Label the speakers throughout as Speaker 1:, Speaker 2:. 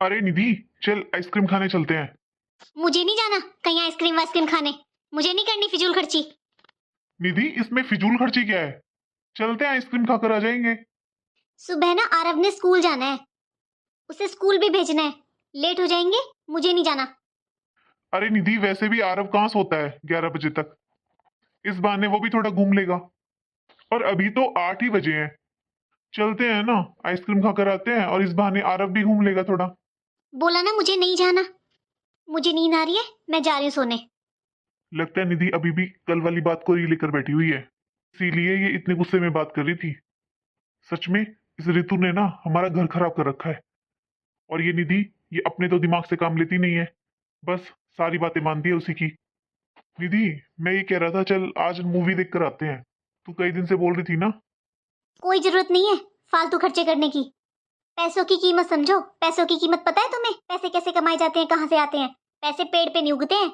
Speaker 1: अरे निधि, चल आइसक्रीम खाने चलते हैं।
Speaker 2: मुझे नहीं जाना कहीं आइसक्रीम वाइसक्रीम खाने। मुझे नहीं करनी फिजूल खर्ची।
Speaker 1: निधि, इसमें फिजूल खर्ची क्या है? चलते हैं, आइसक्रीम खाकर आ जाएंगे।
Speaker 2: सुबह ना आरव ने स्कूल जाना है, उसे स्कूल भी भेजना है। लेट हो जाएंगे। मुझे नहीं जाना।
Speaker 1: अरे निधि, वैसे भी आरव कहाँ सोता है 11 बजे तक। इस बहाने वो भी थोड़ा घूम लेगा। और अभी तो 8 ही बजे हैं। चलते हैं ना, आइसक्रीम खाकर आते हैं और इस बहाने आरव भी घूम लेगा थोड़ा।
Speaker 2: बोला ना मुझे नहीं जाना। मुझे नींद आ रही है, मैं जा रही हूँ सोने।
Speaker 1: लगता है निधि अभी भी कल वाली बात को ही लेकर बैठी हुई है, इसीलिए ये इतने गुस्से में बात कर रही थी। सच में इस ऋतु ने ना हमारा घर खराब कर रखा है। और ये निधि, ये अपने तो दिमाग से काम लेती नहीं है, बस सारी बातें मानती है उसी की। निधि, मैं ये कह रहा था, चल आज मूवी देख कर आते हैं। तू कई दिन से बोल रही थी ना।
Speaker 2: कोई जरूरत नहीं है फालतू खर्चे करने की। पैसों की कीमत समझो। पैसों की कीमत पता है तुम्हें? पैसे कैसे कमाए जाते हैं, कहाँ से आते हैं? पैसे पेड़ पे नहीं उगते हैं।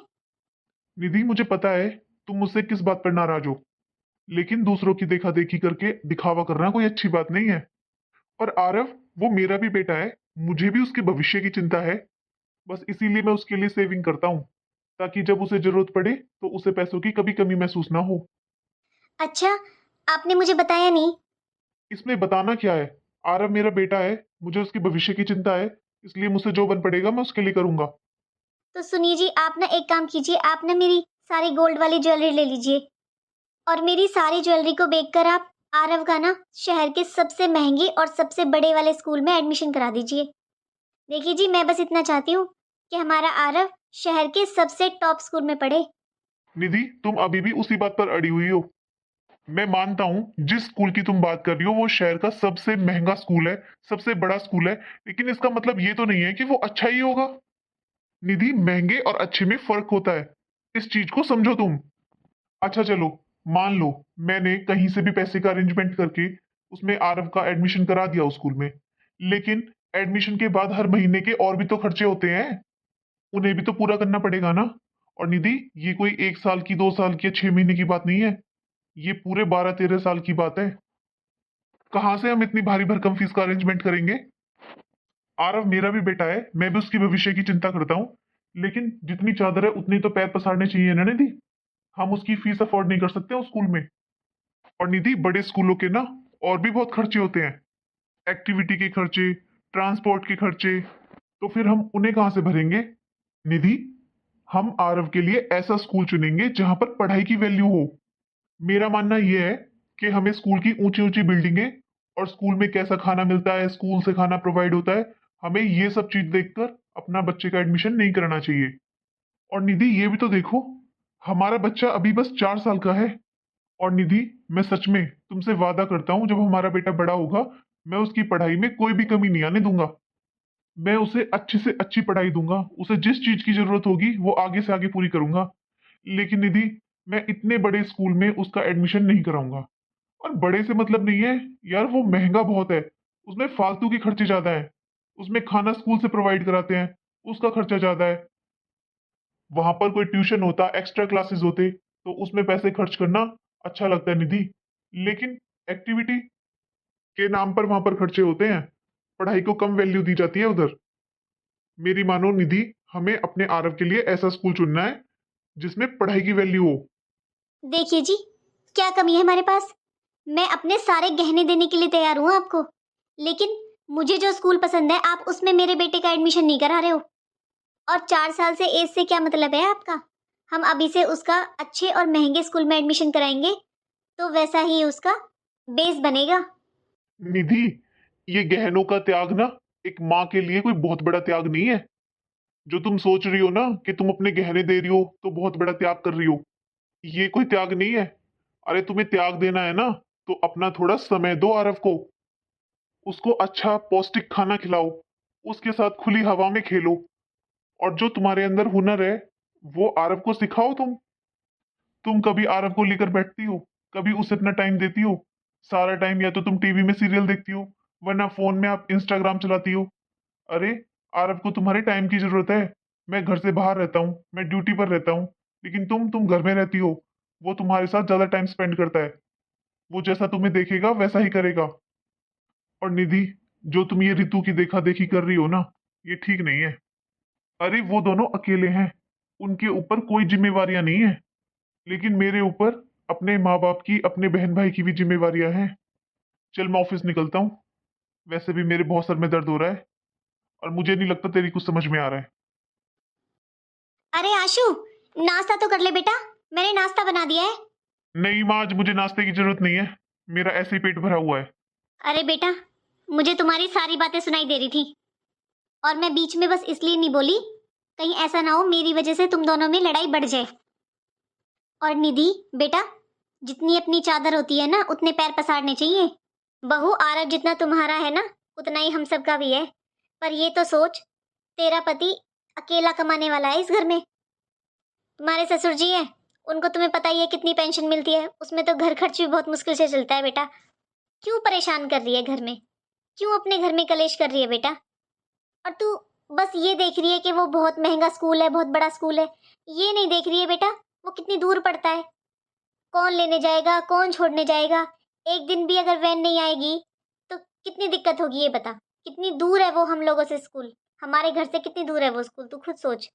Speaker 1: निधि, मुझे पता है तुम मुझसे किस बात पर नाराज हो, लेकिन दूसरों की देखा देखी करके दिखावा करना कोई अच्छी बात नहीं है। और आरव, वो मेरा भी बेटा है। मुझे भी उसके भविष्य की चिंता है। बस इसीलिए मैं उसके लिए सेविंग करता हूँ, ताकि जब उसे जरूरत पड़े तो उसे पैसों की कभी कमी महसूस ना हो।
Speaker 2: अच्छा, आपने मुझे बताया नहीं।
Speaker 1: इसमें बताना क्या है? आरव मेरा बेटा है, मुझे उसके भविष्य की चिंता है, इसलिए मुझसे जो बन पड़ेगा मैं उसके लिए करूंगा।
Speaker 2: तो सुनिए जी, आप ना एक काम कीजिए, आप ना मेरी सारी गोल्ड वाली ज्वेलरी ले लीजिए और मेरी सारी ज्वेलरी को बेचकर आप आरव का ना शहर के सबसे महंगे और सबसे बड़े वाले स्कूल में एडमिशन करा दीजिए। देखिए जी, मैं बस इतना चाहती हूँ कि हमारा आरव शहर के सबसे टॉप स्कूल में पढ़े।
Speaker 1: निधि, तुम अभी भी उसी बात पर अड़ी हुई हो। मैं मानता हूँ जिस स्कूल की तुम बात कर रही हो वो शहर का सबसे महंगा स्कूल है, सबसे बड़ा स्कूल है, लेकिन इसका मतलब ये तो नहीं है कि वो अच्छा ही होगा। निधि, महंगे और अच्छे में फर्क होता है, इस चीज को समझो तुम। अच्छा चलो, मान लो मैंने कहीं से भी पैसे का अरेंजमेंट करके उसमें आरव का एडमिशन करा दिया उस स्कूल में, लेकिन एडमिशन के बाद हर महीने के और भी तो खर्चे होते हैं, उन्हें भी तो पूरा करना पड़ेगा ना। और निधि, ये कोई 1 साल की, 2 साल की या 6 महीने की बात नहीं है, ये पूरे 12-13 साल की बात है। कहाँ से हम इतनी भारी भरकम फीस का अरेंजमेंट करेंगे? आरव मेरा भी बेटा है, मैं भी उसकी भविष्य की चिंता करता हूँ, लेकिन जितनी चादर है उतनी तो पैर पसारने चाहिए ना निधि। हम उसकी फीस अफोर्ड नहीं कर सकते उस स्कूल में। और निधि, बड़े स्कूलों के ना और भी बहुत खर्चे होते हैं, एक्टिविटी के खर्चे, ट्रांसपोर्ट के खर्चे, तो फिर हम उन्हें कहाँ से भरेंगे? निधि, हम आरव के लिए ऐसा स्कूल चुनेंगे जहां पर पढ़ाई की वैल्यू हो। मेरा मानना यह है कि हमें स्कूल की ऊंची ऊंची बिल्डिंगें और स्कूल में कैसा खाना मिलता है, स्कूल से खाना प्रोवाइड होता है, हमें ये सब चीज देखकर अपना बच्चे का एडमिशन नहीं कराना चाहिए। और निधि, ये भी तो देखो, हमारा बच्चा अभी बस 4 साल का है। और निधि, मैं सच में तुमसे वादा करता हूँ, जब हमारा बेटा बड़ा होगा मैं उसकी पढ़ाई में कोई भी कमी नहीं आने दूंगा। मैं उसे अच्छी से अच्छी पढ़ाई दूंगा, उसे जिस चीज की जरूरत होगी वो आगे से आगे पूरी करूंगा। लेकिन निधि, मैं इतने बड़े स्कूल में उसका एडमिशन नहीं कराऊंगा। और बड़े से मतलब नहीं है यार, वो महंगा बहुत है, उसमें फालतू के खर्चे ज्यादा है। उसमें खाना स्कूल से प्रोवाइड कराते हैं, उसका खर्चा ज्यादा है। वहां पर कोई ट्यूशन होता, एक्स्ट्रा क्लासेस होते, तो उसमें पैसे खर्च करना अच्छा लगता है निधि। लेकिन एक्टिविटी के नाम पर वहां पर खर्चे होते हैं, पढ़ाई को कम वैल्यू दी जाती है उधर। मेरी मानो निधि, हमें अपने आरव के लिए ऐसा स्कूल चुनना है जिसमें पढ़ाई की वैल्यू हो।
Speaker 2: देखिए जी, क्या कमी है हमारे पास? मैं अपने सारे गहने देने के लिए तैयार हूँ आपको, लेकिन मुझे जो स्कूल पसंद है आप उसमें मेरे बेटे का एडमिशन नहीं करा रहे हो। और 4 साल से एज से क्या मतलब है आपका? हम अभी से उसका अच्छे और महंगे स्कूल में एडमिशन कराएंगे तो वैसा ही उसका बेस बनेगा।
Speaker 1: निधि, ये गहनों का त्याग ना एक माँ के लिए कोई बहुत बड़ा त्याग नहीं है। जो तुम सोच रही हो ना कि तुम अपने गहने दे रही हो तो बहुत बड़ा त्याग कर रही हो, ये कोई त्याग नहीं है। अरे तुम्हें त्याग देना है ना, तो अपना थोड़ा समय दो आरव को। उसको अच्छा पौष्टिक खाना खिलाओ, उसके साथ खुली हवा में खेलो, और जो तुम्हारे अंदर हुनर है वो आरव को सिखाओ। तुम कभी आरव को लेकर बैठती हो? कभी उसे इतना टाइम देती हो? सारा टाइम या तो तुम टीवी में सीरियल देखती हो, वरना फोन में आप इंस्टाग्राम चलाती हो। अरे, आरव को तुम्हारे टाइम की जरूरत है। मैं घर से बाहर रहता हूँ, मैं ड्यूटी पर रहता हूँ, लेकिन तुम घर में रहती हो। वो तुम्हारे साथ ज्यादा टाइम स्पेंड करता है। वो जैसा तुम्हें देखेगा वैसा ही करेगा। और निधि, जो तुम ये ऋतु की देखा देखी कर रही हो ना, ये ठीक नहीं है। अरे वो दोनों अकेले हैं, उनके ऊपर कोई जिम्मेवारियां नहीं है, लेकिन मेरे ऊपर अपने माँ बाप की, अपने बहन भाई की भी जिम्मेवारियां हैं। चल मैं ऑफिस निकलता हूँ। वैसे भी मेरे बहुत सर में दर्द हो रहा है और मुझे नहीं लगता तेरी कुछ समझ में आ रहा है।
Speaker 2: अरे आशु, नाश्ता तो कर ले बेटा, मैंने नाश्ता बना दिया है।
Speaker 1: नहीं माँ, आज मुझे नाश्ते की जरूरत नहीं है, मेरा ऐसे ही पेट भरा हुआ है।
Speaker 2: अरे बेटा, मुझे तुम्हारी सारी बातें सुनाई दे रही थी और मैं बीच में बस इसलिए नहीं बोली, कहीं ऐसा ना हो मेरी वजह से तुम दोनों में लड़ाई बढ़ जाए। और निधि बेटा, जितनी अपनी चादर होती है ना उतने पैर पसारने चाहिए। बहू आरव जितना तुम्हारा है ना उतना ही हम सबका भी है। पर ये तो सोच, तेरा पति अकेला कमाने वाला है इस घर में। तुम्हारे ससुर जी है, उनको तुम्हें पता ही है कितनी पेंशन मिलती है, उसमें तो घर खर्च भी बहुत मुश्किल से चलता है बेटा। क्यों परेशान कर रही है घर में, क्यों अपने घर में कलेश कर रही है बेटा? और तू बस ये देख रही है कि वो बहुत महंगा स्कूल है, बहुत बड़ा स्कूल है, ये नहीं देख रही है बेटा वो कितनी दूर पड़ता है। कौन लेने जाएगा, कौन छोड़ने जाएगा? एक दिन भी अगर वैन नहीं आएगी तो कितनी दिक्कत होगी, ये बता। कितनी दूर है वो हम लोगों से स्कूल, हमारे घर से कितनी दूर है वो स्कूल, तू खुद सोच।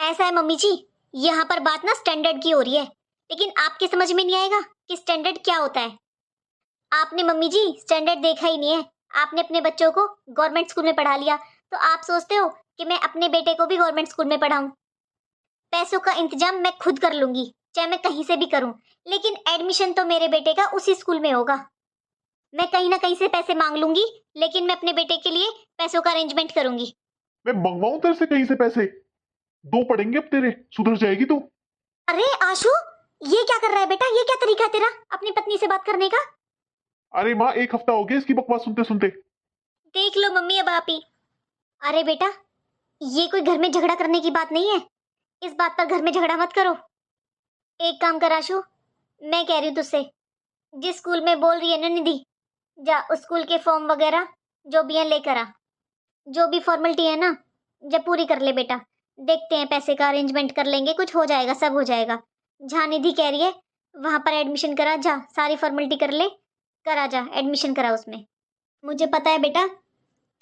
Speaker 2: ऐसा है मम्मी जी, यहाँ पर बात ना स्टैंडर्ड की हो रही है, लेकिन आपके समझ में नहीं आएगा कि स्टैंडर्ड क्या होता है। आपने मम्मी जी स्टैंडर्ड देखा ही नहीं है। आपने अपने बच्चों को गवर्नमेंट स्कूल में पढ़ा लिया, तो आप सोचते हो कि मैं अपने बेटे को भी गवर्नमेंट स्कूल में पढ़ाऊं। पैसों का इंतजाम मैं खुद कर लूंगी, चाहे मैं कहीं से भी करूं, लेकिन एडमिशन तो मेरे बेटे का उसी स्कूल में होगा। मैं कहीं ना कहीं से पैसे मांग लूंगी, लेकिन मैं अपने बेटे के लिए पैसों का अरेंजमेंट करूंगी।
Speaker 1: मैं मंगवाऊं तेरे से कहीं से पैसे? दो पड़ेंगे अब तेरे, सुधर जाएगी तू।
Speaker 2: अरे आशु, ये क्या कर रहा है बेटा? ये क्या तरीका है तेरा अपनी पत्नी से बात करने का?
Speaker 1: अरे माँ, एक हफ्ता हो गया इसकी बकवास सुनते सुनते।
Speaker 2: देख लो मम्मी अब आप ही। अरे बेटा, ये कोई घर में झगड़ा करने की बात नहीं है, इस बात पर घर में झगड़ा मत करो। एक काम कर आशु, मैं कह रही हूँ तुझसे, जिस स्कूल में बोल रही है ना निधि, जा उस स्कूल के फॉर्म वगैरह जो भी है लेकर आ। जो भी फॉर्मेलिटी है ना, जब पूरी कर ले बेटा। देखते हैं, पैसे का अरेंजमेंट कर लेंगे, कुछ हो जाएगा, सब हो जाएगा। जहाँ निधि कह रही है वहां पर एडमिशन करा जा, सारी फॉर्मेलिटी कर ले, करा जा, एडमिशन करा उसमें। मुझे पता है बेटा,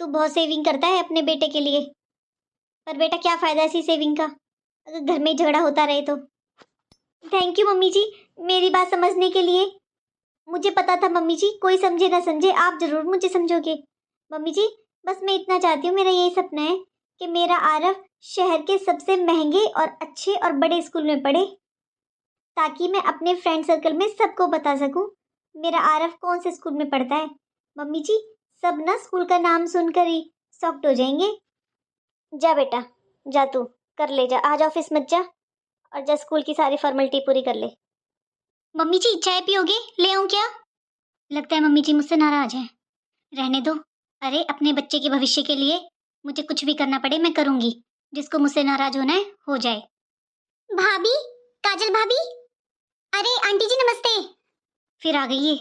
Speaker 2: तू बहुत सेविंग करता है अपने बेटे के लिए, पर बेटा क्या फायदा ऐसी सेविंग का अगर घर में ही झगड़ा होता रहे तो। थैंक यू मम्मी जी, मेरी बात समझने के लिए। मुझे पता था मम्मी जी, कोई समझे ना समझे आप जरूर मुझे समझोगे। मम्मी जी, बस मैं इतना चाहती हूँ, मेरा यही सपना है कि मेरा आरव शहर के सबसे महंगे और अच्छे और बड़े स्कूल में पढ़े, ताकि मैं अपने फ्रेंड सर्कल में सबको बता सकूं मेरा आरव कौन से स्कूल में पढ़ता है। मम्मी जी, सब ना स्कूल का नाम सुनकर ही शॉक्ड हो जाएंगे। जा बेटा, जा तू कर ले, जा आज ऑफिस मत जा, और जा स्कूल की सारी फॉर्मेलिटी पूरी कर ले। मम्मी जी चाय पियोगे, ले आऊं क्या? लगता है मम्मी जी मुझसे नाराज है, रहने दो। अरे अपने बच्चे के भविष्य के लिए मुझे कुछ भी करना पड़े मैं करूंगी, जिसको मुझसे नाराज होना है हो जाए। भाभी, काजल भाभी। अरे आंटी जी नमस्ते। फिर आ गई ये,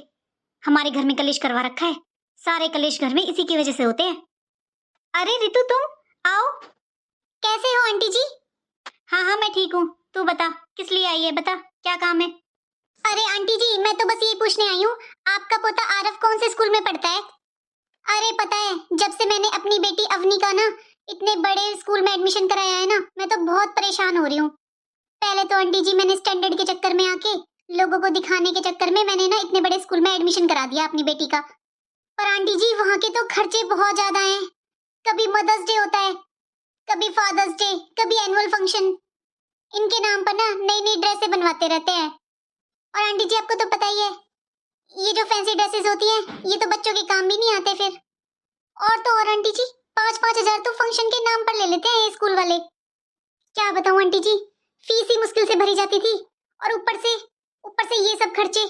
Speaker 2: हमारे घर में कलेश करवा रखा है। सारे कलेश घर में इसी की वजह से होते हैं। अरे रितु तुम आओ। कैसे हो आंटी जी? हाँ हाँ मैं ठीक हूँ, तू बता किस लिए आई है, बता क्या काम है? अरे आंटी जी मैं तो बस ये पूछने आई हूँ, आपका पोता आरव कौन से स्कूल में पढ़ता है? अरे पता है, जब से मैंने अपनी बेटी अवनी का ना इतने बड़े स्कूल में एडमिशन कराया है ना, मैं तो बहुत परेशान हो रही हूँ। पहले तो आंटी जी मैंने स्टैंडर्ड के चक्कर में आके, लोगों को दिखाने के चक्कर में मैंने ना इतने बड़े स्कूल में एडमिशन करा दिया अपनी बेटी का। पर आंटी जी वहाँ के तो खर्चे बहुत ज्यादा हैं। कभी मदर्स डे होता है, कभी फादर्स डे, कभी एनुअल फंक्शन, इनके नाम पर ना नई नई ड्रेसें बनवाते रहते हैं। और आंटी जी आपको तो पता ही है, ये जो फैंसी ड्रेसेस होती हैं ये तो बच्चों के काम भी नहीं आते फिर। और तो और आंटी जी 5-5 हजार तो फंक्शन के नाम पर ले लेते हैं ये स्कूल वाले। क्या बताऊं आंटी जी, फीस ही मुश्किल से भरी जाती थी, और ऊपर से ये सब खर्चे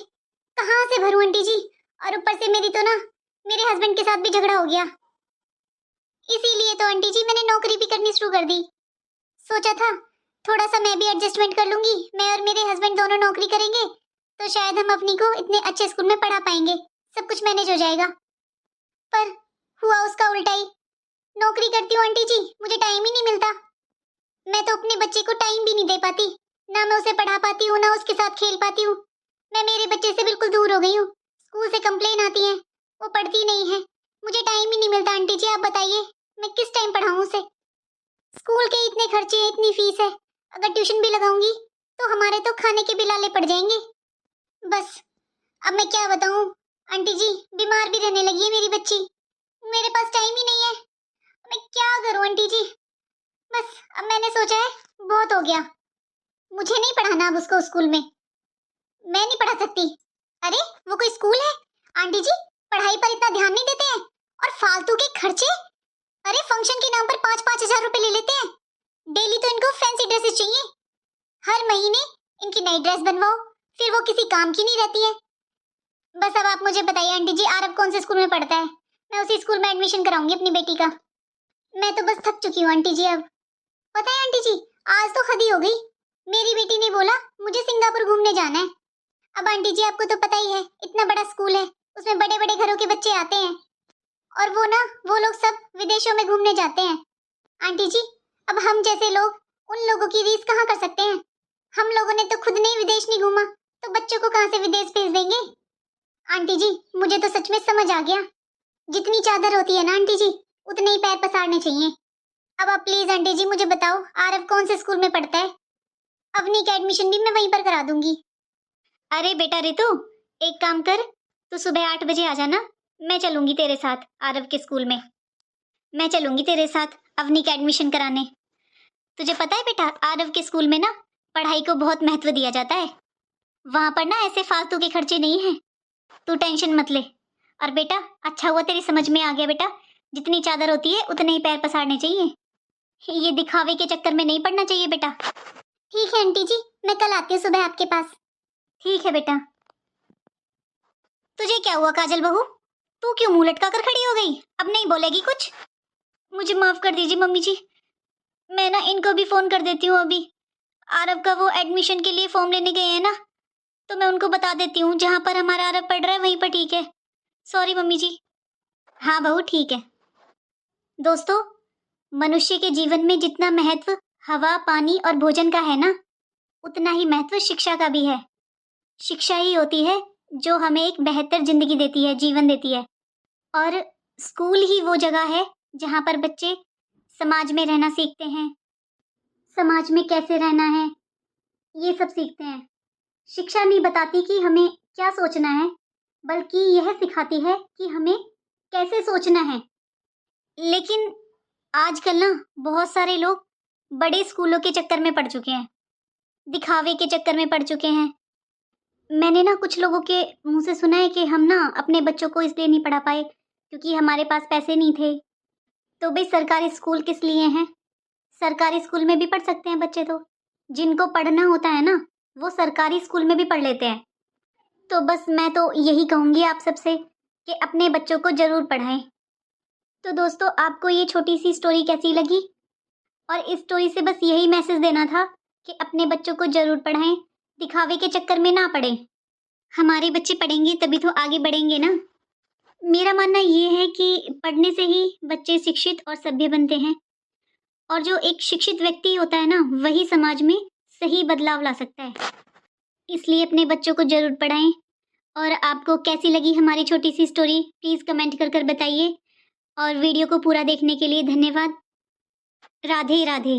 Speaker 2: कहाँ से भरूं आंटी जी। और ऊपर से मेरी तो ना मेरे हस्बैंड के साथ भी झगड़ा हो गया, इसीलिए तो आंटी जी मैंने नौकरी भी करनी शुरू कर दी। सोचा था थोड़ा सा मैं भी एडजस्टमेंट कर लूंगी, मैं और मेरे हस्बैंड दोनों नौकरी करेंगे तो शायद हम अपनी को इतने अच्छे स्कूल में पढ़ा पाएंगे, सब कुछ मैनेज हो जाएगा। पर हुआ उसका उल्टा ही। नौकरी करती हूँ आंटी जी, मुझे टाइम ही नहीं मिलता। मैं तो अपने बच्चे को टाइम भी नहीं दे पाती, ना मैं उसे पढ़ा पाती हूँ ना उसके साथ खेल पाती हूँ। मैं मेरे बच्चे से बिल्कुल दूर हो गई हूँ। स्कूल से कंप्लेन आती है, वो पढ़ती नहीं है, मुझे टाइम ही नहीं मिलता आंटी जी, आप बताइए मैं किस टाइम पढ़ाऊं उसे? स्कूल के इतने खर्चे हैं, इतनी फीस है, अगर ट्यूशन भी लगाऊंगी तो हमारे तो खाने के बिल आले पड़ जाएंगे। बस अब मैं क्या बताऊं आंटी जी, बीमार भी रहने लगी है मेरी बच्ची, मेरे पास टाइम ही नहीं है, मैं क्या करूं आंटी जी। बस अब मैंने सोचा है बहुत हो गया, मुझे नहीं पढ़ाना अब उसको स्कूल में, मैं नहीं पढ़ा सकती। अरे वो कोई स्कूल है आंटी जी, पढ़ाई पर इतना ध्यान नहीं देते हैं, और फालतू के खर्चे, अरे फंक्शन के नाम पर 5-5 हजार रुपए ले लेते हैं, डेली तो इनको फैंसी ड्रेसेस चाहिए, हर महीने इनकी नई ड्रेस बनवाओ, फिर वो किसी काम की नहीं रहती है। बस अब आप मुझे बताइए आंटी जी, आरव कौन से स्कूल में पढ़ता है, मैं उसी स्कूल में एडमिशन कराऊंगी अपनी बेटी का। मैं तो बस थक चुकी हूँ आंटी जी अब। पता है आंटी जी, आज तो हद ही हो गई, मेरी बेटी ने बोला मुझे सिंगापुर घूमने जाना है। अब आंटी जी आपको तो पता ही है, इतना बड़ा स्कूल है, उसमें बड़े बड़े घरों के बच्चे आते हैं, और वो लोग सब विदेशों में घूमने जाते हैं। आंटी जी अब हम जैसे लोग उन लोगों की रीस कहाँ कर सकते हैं, हम लोगों ने तो खुद नहीं विदेश नहीं घूमा, तो बच्चों को कहाँ से विदेश भेज देंगे। आंटी जी मुझे तो सच में समझ आ गया, जितनी चादर होती है ना आंटी जी, उतने ही पैर पसारने चाहिए। अब आप प्लीज आंटी जी मुझे बताओ आरव कौन से स्कूल में पढ़ता है, अवनी का एडमिशन भी मैं वहीं पर करा दूंगी। अरे बेटा रितु, एक काम कर, तू सुबह 8 बजे आ जाना, मैं चलूंगी तेरे साथ आरव के स्कूल में, मैं चलूंगी तेरे साथ अवनी का एडमिशन कराने। तुझे पता है बेटा, आरव के स्कूल में ना पढ़ाई को बहुत महत्व दिया जाता है, वहां पर ना ऐसे फालतू के खर्चे नहीं है, तू टेंशन मत ले। और बेटा अच्छा हुआ तेरी समझ में आ गया बेटा, जितनी चादर होती है उतने ही पैर पसारने चाहिए, ये दिखावे के चक्कर में नहीं पड़ना चाहिए बेटा। ठीक है आंटी जी, मैं कल आती हूँ सुबह आपके पास। ठीक है बेटा। तुझे क्या हुआ काजल बहू, तू क्यों मुंह लटका कर खड़ी हो गई, अब नहीं बोलेगी कुछ? मुझे माफ कर दीजिए मम्मी जी, मैं ना इनको भी फोन कर देती हूँ, अभी आरव का वो एडमिशन के लिए फॉर्म लेने गए हैं ना, तो मैं उनको बता देती हूँ जहाँ पर हमारा आरव पढ़ रहा है वहीं पर, ठीक है? सॉरी मम्मी जी। हाँ बहू ठीक है। दोस्तों, मनुष्य के जीवन में जितना महत्व हवा पानी और भोजन का है ना, उतना ही महत्व शिक्षा का भी है। शिक्षा ही होती है जो हमें एक बेहतर जिंदगी देती है, जीवन देती है, और स्कूल ही वो जगह है जहाँ पर बच्चे समाज में रहना सीखते हैं, समाज में कैसे रहना है ये सब सीखते हैं। शिक्षा नहीं बताती कि हमें क्या सोचना है, बल्कि यह सिखाती है कि हमें कैसे सोचना है। लेकिन आजकल ना बहुत सारे लोग बड़े स्कूलों के चक्कर में पड़ चुके हैं, दिखावे के चक्कर में पड़ चुके हैं। मैंने ना कुछ लोगों के मुंह से सुना है कि हम ना अपने बच्चों को इसलिए नहीं पढ़ा पाए क्योंकि हमारे पास पैसे नहीं थे। तो भाई सरकारी स्कूल किस लिए हैं? सरकारी स्कूल में भी पढ़ सकते हैं बच्चे, तो जिनको पढ़ना होता है ना वो सरकारी स्कूल में भी पढ़ लेते हैं। तो बस मैं तो यही कहूँगी आप सबसे कि अपने बच्चों को ज़रूर पढ़ाएं। तो दोस्तों, आपको ये छोटी सी स्टोरी कैसी लगी? और इस स्टोरी से बस यही मैसेज देना था कि अपने बच्चों को ज़रूर पढ़ाएं, दिखावे के चक्कर में ना पड़े। हमारे बच्चे पढ़ेंगे तभी तो आगे बढ़ेंगे ना। मेरा मानना ये है कि पढ़ने से ही बच्चे शिक्षित और सभ्य बनते हैं, और जो एक शिक्षित व्यक्ति होता है ना वही समाज में सही बदलाव ला सकता है। इसलिए अपने बच्चों को ज़रूर पढ़ाएं। और आपको कैसी लगी हमारी छोटी सी स्टोरी प्लीज़ कमेंट कर कर बताइए, और वीडियो को पूरा देखने के लिए धन्यवाद। राधे राधे।